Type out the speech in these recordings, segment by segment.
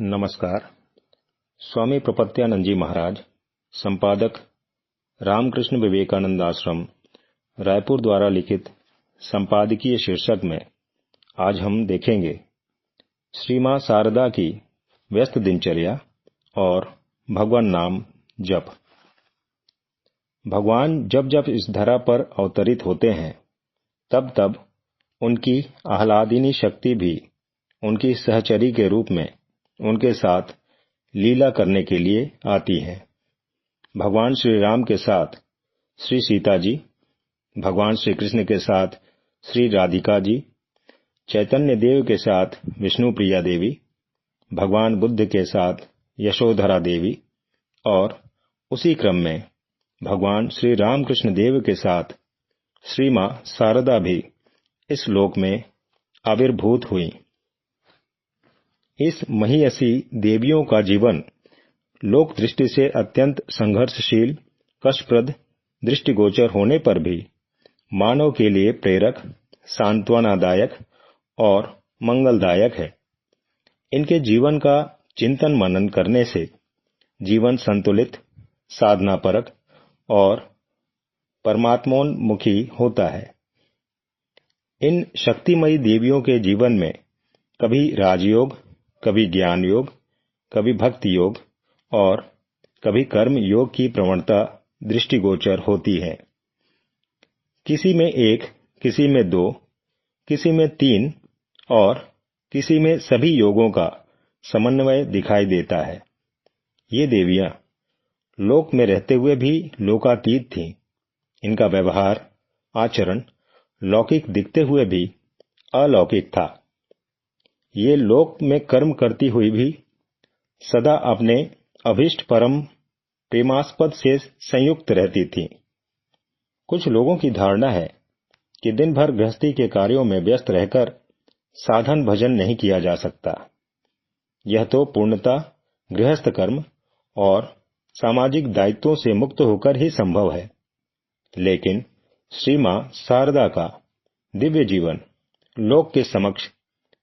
नमस्कार। स्वामी प्रपत्यानंद जी महाराज, संपादक रामकृष्ण विवेकानंद आश्रम, रायपुर द्वारा लिखित संपादकीय शीर्षक में आज हम देखेंगे श्री मां शारदा की व्यस्त दिनचर्या और भगवान नाम जप। भगवान जब जब इस धरा पर अवतरित होते हैं तब तब उनकी आह्लादिनी शक्ति भी उनकी सहचरी के रूप में उनके साथ लीला करने के लिए आती है। भगवान श्री राम के साथ श्री सीता जी, भगवान श्री कृष्ण के साथ श्री राधिका जी, चैतन्य देव के साथ विष्णु प्रिया देवी, भगवान बुद्ध के साथ यशोधरा देवी और उसी क्रम में भगवान श्री रामकृष्ण देव के साथ श्री मां शारदा भी इस लोक में आविर्भूत हुई। इस महियसी देवियों का जीवन लोक दृष्टि से अत्यंत संघर्षशील, कष्टप्रद, दृष्टिगोचर होने पर भी मानव के लिए प्रेरक, सांत्वनादायक और मंगलदायक है। इनके जीवन का चिंतन मनन करने से जीवन संतुलित, साधनापरक और परमात्मोन्मुखी होता है। इन शक्तिमयी देवियों के जीवन में कभी राजयोग, कभी ज्ञान योग, कभी भक्ति योग और कभी कर्म योग की प्रवणता दृष्टिगोचर होती है। किसी में एक, किसी में दो, किसी में तीन और किसी में सभी योगों का समन्वय दिखाई देता है। ये देवियां लोक में रहते हुए भी लोकातीत थीं। इनका व्यवहार, आचरण लौकिक दिखते हुए भी अलौकिक था। ये लोक में कर्म करती हुई भी सदा अपने अभीष्ट परम प्रेमास्पद से संयुक्त रहती थी। कुछ लोगों की धारणा है कि दिन भर गृहस्थी के कार्यों में व्यस्त रहकर साधन भजन नहीं किया जा सकता। यह तो पूर्णतः गृहस्थ कर्म और सामाजिक दायित्वों से मुक्त होकर ही संभव है। लेकिन श्री मां शारदा का दिव्य जीवन लोक के समक्ष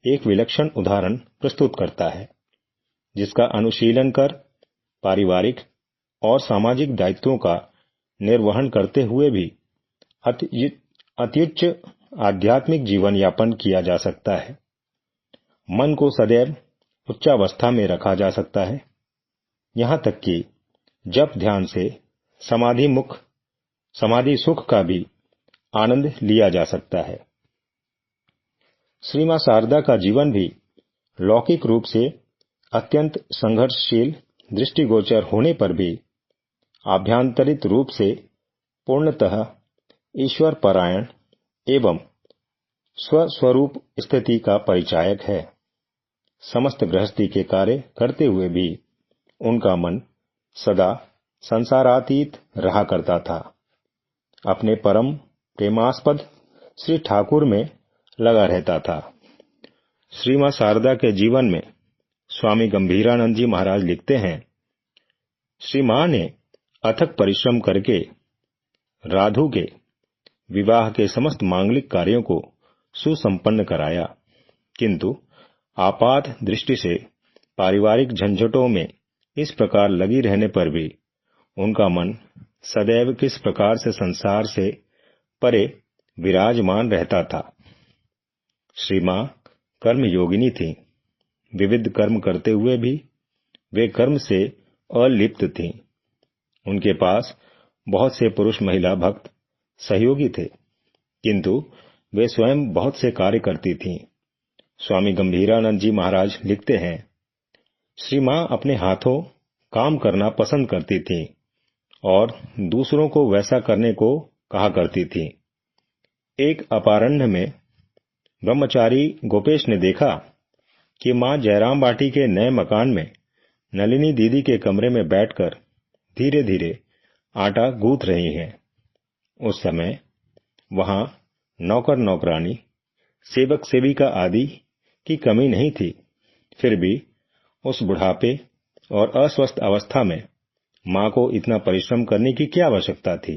एक विलक्षण उदाहरण प्रस्तुत करता है, जिसका अनुशीलन कर पारिवारिक और सामाजिक दायित्वों का निर्वहन करते हुए भी अत्युच्च आध्यात्मिक जीवन यापन किया जा सकता है। मन को सदैव उच्चावस्था में रखा जा सकता है, यहां तक कि जप ध्यान से समाधि सुख का भी आनंद लिया जा सकता है। श्री मां शारदा का जीवन भी लौकिक रूप से अत्यंत संघर्षशील, दृष्टिगोचर होने पर भी आभ्यंतरित रूप से पूर्णतः ईश्वर परायण एवं स्वस्वरूप स्थिति का परिचायक है। समस्त गृहस्थी के कार्य करते हुए भी उनका मन सदा संसारातीत रहा करता था। अपने परम प्रेमास्पद श्री ठाकुर में लगा रहता था। श्री मां शारदा के जीवन में स्वामी गंभीरानंद जी महाराज लिखते हैं, श्री मां ने अथक परिश्रम करके राधु के विवाह के समस्त मांगलिक कार्यों को सुसंपन्न कराया, किंतु आपात दृष्टि से पारिवारिक झंझटों में इस प्रकार लगी रहने पर भी उनका मन सदैव किस प्रकार से संसार से परे विराजमान रहता था। श्री मां कर्म योगिनी थी। विविध कर्म करते हुए भी वे कर्म से अलिप्त थीं। उनके पास बहुत से पुरुष महिला भक्त सहयोगी थे, किंतु वे स्वयं बहुत से कार्य करती थीं। स्वामी गंभीरानंद जी महाराज लिखते हैं, श्री मां अपने हाथों काम करना पसंद करती थीं और दूसरों को वैसा करने को कहा करती थीं। एक अपारण्य में ब्रह्मचारी गोपेश ने देखा कि मां जयराम बाटी के नए मकान में नलिनी दीदी के कमरे में बैठकर धीरे धीरे आटा गूंथ रही हैं। उस समय वहां नौकर नौकरानी, सेवक सेविका आदि की कमी नहीं थी। फिर भी उस बुढ़ापे और अस्वस्थ अवस्था में मां को इतना परिश्रम करने की क्या आवश्यकता थी।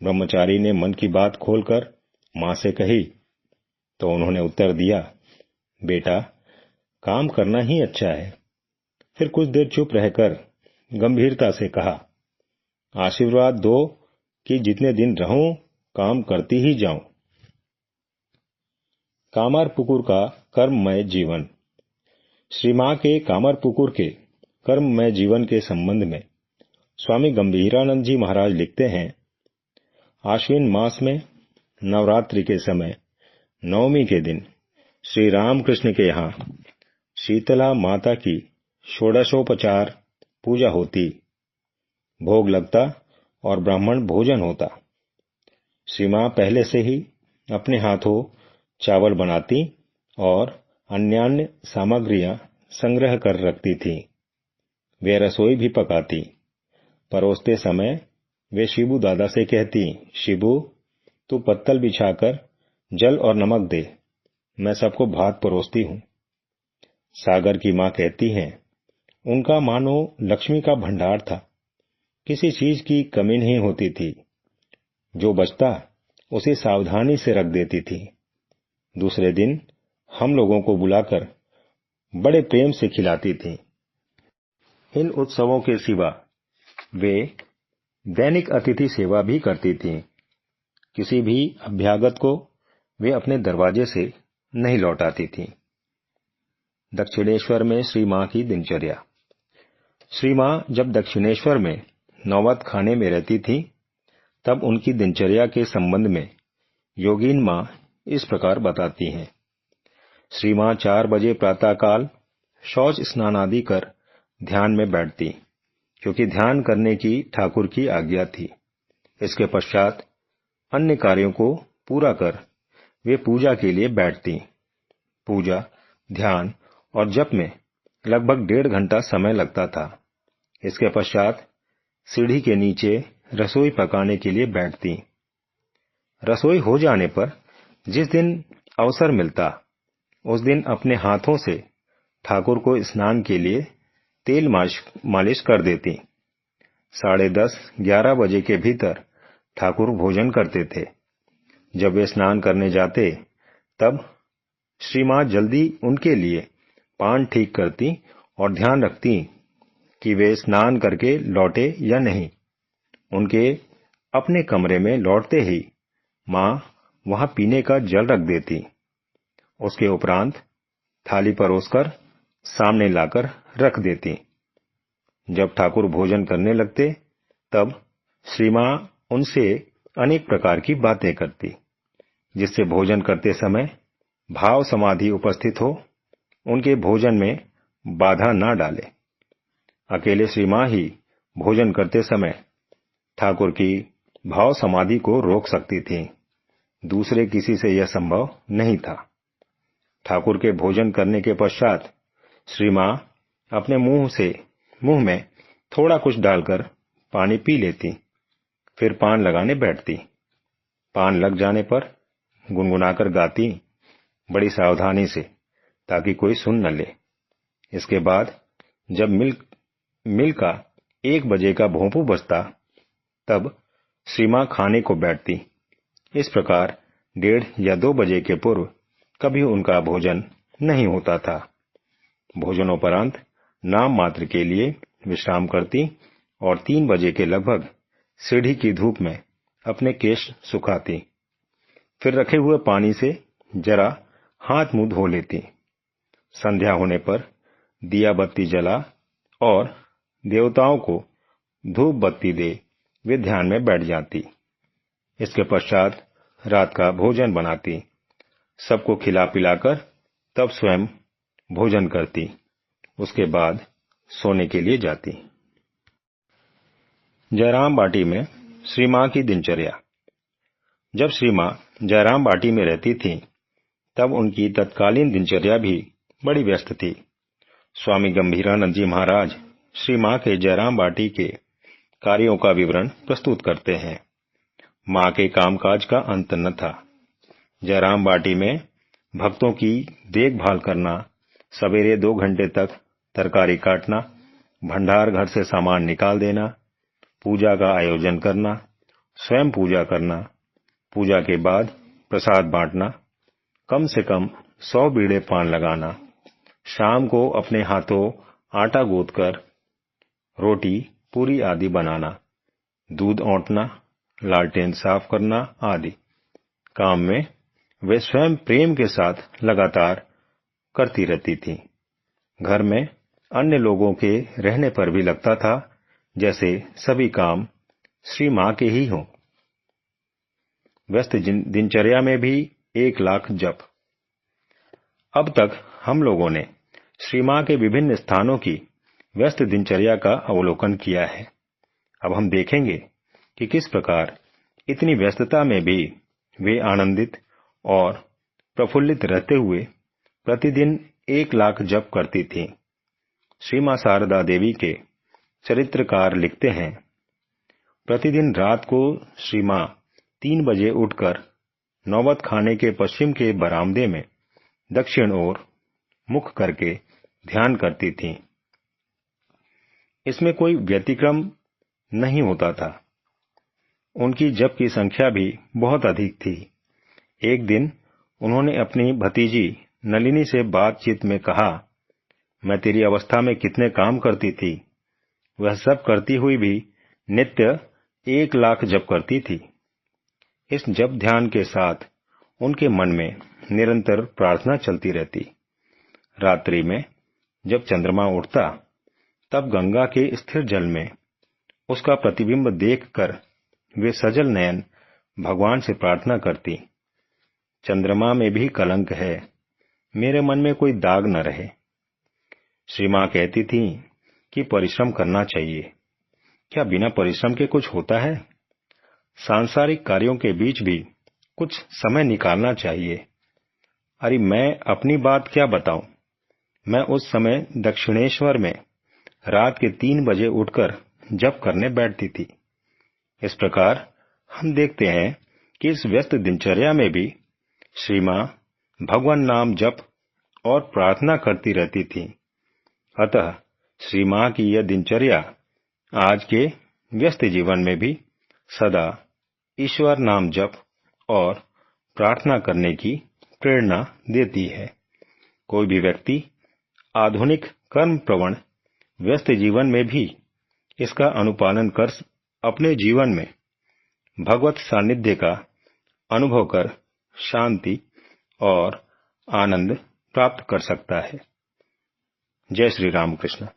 ब्रह्मचारी ने मन की बात खोलकर मां से कही तो उन्होंने उत्तर दिया, बेटा, काम करना ही अच्छा है। फिर कुछ देर चुप रहकर गंभीरता से कहा, आशीर्वाद दो कि जितने दिन रहूं काम करती ही जाऊं। कामरपुकुर का कर्ममय जीवन। श्री मां के कामरपुकुर के कर्ममय जीवन के संबंध में स्वामी गंभीरानंद जी महाराज लिखते हैं, आश्विन मास में नवरात्रि के समय नवमी के दिन श्री रामकृष्ण के यहाँ शीतला माता की षोडशोपचार पूजा होती, भोग लगता और ब्राह्मण भोजन होता। श्री मां पहले से ही अपने हाथों चावल बनाती और अन्यान्य सामग्रियां संग्रह कर रखती थीं। वे रसोई भी पकाती। परोसते समय वे शिबू दादा से कहती, शिबू तू पत्तल बिछाकर जल और नमक दे, मैं सबको भात परोसती हूं। सागर की मां कहती हैं, उनका मानो लक्ष्मी का भंडार था, किसी चीज की कमी नहीं होती थी। जो बचता उसे सावधानी से रख देती थी। दूसरे दिन हम लोगों को बुलाकर बड़े प्रेम से खिलाती थी। इन उत्सवों के सिवा वे दैनिक अतिथि सेवा भी करती थीं। किसी भी अभ्यागत को वे अपने दरवाजे से नहीं लौटाती थीं। दक्षिणेश्वर में श्री मां की दिनचर्या। श्री मां जब दक्षिणेश्वर में नौबत खाने में रहती थी, तब उनकी दिनचर्या के संबंध में योगीन मां इस प्रकार बताती हैं। श्री मां 4 बजे प्रातःकाल शौच स्नान आदि कर ध्यान में बैठती, क्योंकि ध्यान करने की ठाकुर की आज्ञा थी। इसके पश्चात अन्य कार्यों को पूरा कर वे पूजा के लिए बैठती। पूजा, ध्यान और जप में लगभग 1.5 घंटा समय लगता था। इसके पश्चात सीढ़ी के नीचे रसोई पकाने के लिए बैठती। रसोई हो जाने पर जिस दिन अवसर मिलता, उस दिन अपने हाथों से ठाकुर को स्नान के लिए तेल मालिश कर देती। 10:30-11 बजे के भीतर ठाकुर भोजन करते थे। जब वे स्नान करने जाते, तब श्री मां जल्दी उनके लिए पान ठीक करती और ध्यान रखती कि वे स्नान करके लौटे या नहीं। उनके अपने कमरे में लौटते ही मां वहां पीने का जल रख देती। उसके उपरांत थाली परोसकर सामने लाकर रख देती। जब ठाकुर भोजन करने लगते, तब श्री मां उनसे अनेक प्रकार की बातें करती, जिससे भोजन करते समय भाव समाधि उपस्थित हो, उनके भोजन में बाधा ना डाले। अकेले श्री मां ही भोजन करते समय ठाकुर की भाव समाधि को रोक सकती थीं। दूसरे किसी से यह संभव नहीं था। ठाकुर के भोजन करने के पश्चात श्री मां अपने मुंह में थोड़ा कुछ डालकर पानी पी लेती, फिर पान लगाने बैठती। पान लग जाने पर गुनगुनाकर गाती, बड़ी सावधानी से, ताकि कोई सुन न ले। इसके बाद जब मिल का 1 बजे का भोंपू बजता, तब श्री मां खाने को बैठती। इस प्रकार 1:30 या 2 बजे के पूर्व कभी उनका भोजन नहीं होता था। भोजनोपरांत नाम मात्र के लिए विश्राम करती और 3 बजे के लगभग सीढ़ी की धूप में अपने केश सुखाती। फिर रखे हुए पानी से जरा हाथ मुंह धो लेती। संध्या होने पर दिया बत्ती जला और देवताओं को धूप बत्ती दे वे ध्यान में बैठ जाती। इसके पश्चात रात का भोजन बनाती, सबको खिला पिलाकर तब स्वयं भोजन करती। उसके बाद सोने के लिए जाती। जयराम बाटी में श्री मां की दिनचर्या। जब श्री मां जयराम बाटी में रहती थीं, तब उनकी तत्कालीन दिनचर्या भी बड़ी व्यस्त थी। स्वामी गंभीरानंद जी महाराज श्री मां के जयराम बाटी के कार्यों का विवरण प्रस्तुत करते हैं। मां के कामकाज का अंत न था। जयराम बाटी में भक्तों की देखभाल करना, सवेरे 2 घंटे तक तरकारी काटना, भंडार घर से सामान निकाल देना, पूजा का आयोजन करना, स्वयं पूजा करना, पूजा के बाद प्रसाद बांटना, कम से कम 100 बीड़े पान लगाना, शाम को अपने हाथों आटा गूंथकर रोटी, पूरी आदि बनाना, दूध औंटना, लालटेन साफ करना आदि काम में वे स्वयं प्रेम के साथ लगातार करती रहती थीं। घर में अन्य लोगों के रहने पर भी लगता था जैसे सभी काम श्री मां के ही हों। व्यस्त दिनचर्या में भी 1 लाख जप। अब तक हम लोगों ने श्री मां के विभिन्न स्थानों की व्यस्त दिनचर्या का अवलोकन किया है। अब हम देखेंगे कि किस प्रकार इतनी व्यस्तता में भी वे आनंदित और प्रफुल्लित रहते हुए प्रतिदिन 1 लाख जप करती थीं। श्री मां शारदा देवी के चरित्रकार लिखते हैं, प्रतिदिन रात को श्री मां 3 बजे उठकर नौबत खाने के पश्चिम के बरामदे में दक्षिण ओर मुख करके ध्यान करती थीं। इसमें कोई व्यतिक्रम नहीं होता था। उनकी जप की संख्या भी बहुत अधिक थी। एक दिन उन्होंने अपनी भतीजी नलिनी से बातचीत में कहा, मैं तेरी अवस्था में कितने काम करती थी, वह सब करती हुई भी नित्य 1 लाख जप करती थी। इस जप ध्यान के साथ उनके मन में निरंतर प्रार्थना चलती रहती। रात्रि में जब चंद्रमा उठता, तब गंगा के स्थिर जल में उसका प्रतिबिंब देखकर वे सजल नयन भगवान से प्रार्थना करती, चंद्रमा में भी कलंक है, मेरे मन में कोई दाग न रहे। श्री मां कहती थीं कि परिश्रम करना चाहिए। क्या बिना परिश्रम के कुछ होता है? सांसारिक कार्यों के बीच भी कुछ समय निकालना चाहिए। अरे मैं अपनी बात क्या बताऊं, मैं उस समय दक्षिणेश्वर में रात के 3 बजे उठकर जप करने बैठती थी। इस प्रकार हम देखते हैं कि इस व्यस्त दिनचर्या में भी श्री मां भगवान नाम जप और प्रार्थना करती रहती थीं। अतः श्री मां की यह दिनचर्या आज के व्यस्त जीवन में भी सदा ईश्वर नाम जप और प्रार्थना करने की प्रेरणा देती है। कोई भी व्यक्ति आधुनिक कर्म प्रवण व्यस्त जीवन में भी इसका अनुपालन कर अपने जीवन में भगवत सानिध्य का अनुभव कर शांति और आनंद प्राप्त कर सकता है। जय श्री राम कृष्ण।